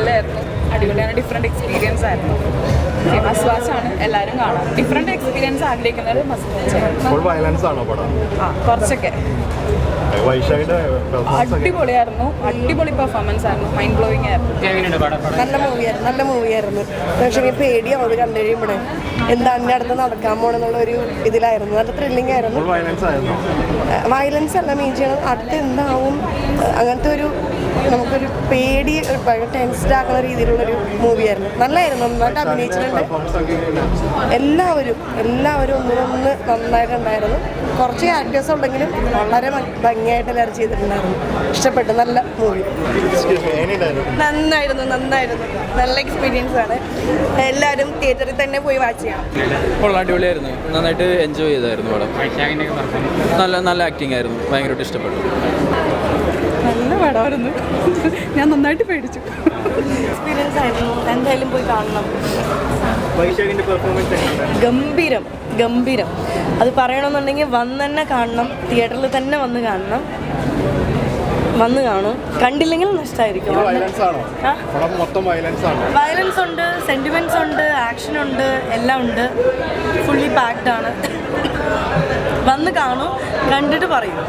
നല്ലതായിരുന്നു, അടിപൊളിയാണ്, different experience ആയിരുന്നു. മസ്റ്റ് വാച്ച് ആണ്, എല്ലാവരും കാണാം. ഡിഫറെൻറ്റ് എക്സ്പീരിയൻസ് ആഗ്രഹിക്കുന്നത് കുറച്ചൊക്കെ. അടിപൊളിയായിരുന്നു, അടിപൊളി പെർഫോമൻസ് ആയിരുന്നു, മൈൻഡ് ബ്ലോയിങ് ആയിരുന്നു. നല്ല മൂവിയായിരുന്നു. പക്ഷേ പേടിയാവും അത് കണ്ടു കഴിയുമ്പോഴേ എന്താ അതിൻ്റെ അടുത്ത് നടക്കാൻ പോണെന്നുള്ളൊരു ഇതിലായിരുന്നു. നല്ല ത്രില്ലിംഗ് ആയിരുന്നു. വയലൻസ് അല്ല മീൻ ചെയ്യണം, അടുത്ത് എന്താവും അങ്ങനത്തെ ഒരു നമുക്കൊരു പേടി ടെൻസ്ഡ് ആക്കുന്ന രീതിയിലുള്ളൊരു മൂവിയായിരുന്നു. നന്നായിരുന്നു, നന്നായിട്ട് അഭിനയിച്ചിട്ടുണ്ട്. എല്ലാവരും ഒന്നിനൊന്ന് നന്നായിട്ടുണ്ടായിരുന്നു. കുറച്ച് ആക്ടേഴ്സ് ഉണ്ടെങ്കിലും വളരെ ഭംഗിയായിട്ട് എല്ലാവരും ചെയ്തിട്ടുണ്ടായിരുന്നു. ഇഷ്ടപ്പെട്ടു, നല്ല മൂവി. നന്നായിരുന്നു നല്ല എക്സ്പീരിയൻസ് ആണ്. എല്ലാവരും തിയേറ്ററിൽ തന്നെ പോയി വാച്ച് ചെയ്യണം. അടിപൊളിയായിരുന്നു, നന്നായിട്ട് എൻജോയ് ചെയ്തായിരുന്നു പടം. നല്ല ആക്ടിങ് ആയിരുന്നു, ഭയങ്കരമായിട്ട് ഇഷ്ടപ്പെട്ടു. നല്ല പടമായിരുന്നു, ഞാൻ നന്നായിട്ട് പേടിച്ചു. എക്സ്പീരിയൻസ് ആയിരുന്നു, എന്തായാലും പോയി കാണണം. ഗംഭീരം. അത് പറയണമെന്നുണ്ടെങ്കിൽ വന്ന് തന്നെ കാണണം, തിയേറ്ററിൽ തന്നെ വന്ന് കാണണം. കാണും, കണ്ടില്ലെങ്കിൽ നഷ്ടമായിരിക്കും. വയലൻസ് ഉണ്ട്, സെന്റിമെന്റ്സ് ഉണ്ട്, ആക്ഷൻ ഉണ്ട്, എല്ലാം ഉണ്ട്. ഫുള്ളി പാക്ഡ് ആണ്. വന്ന് കാണും, കണ്ടിട്ട് പറയും.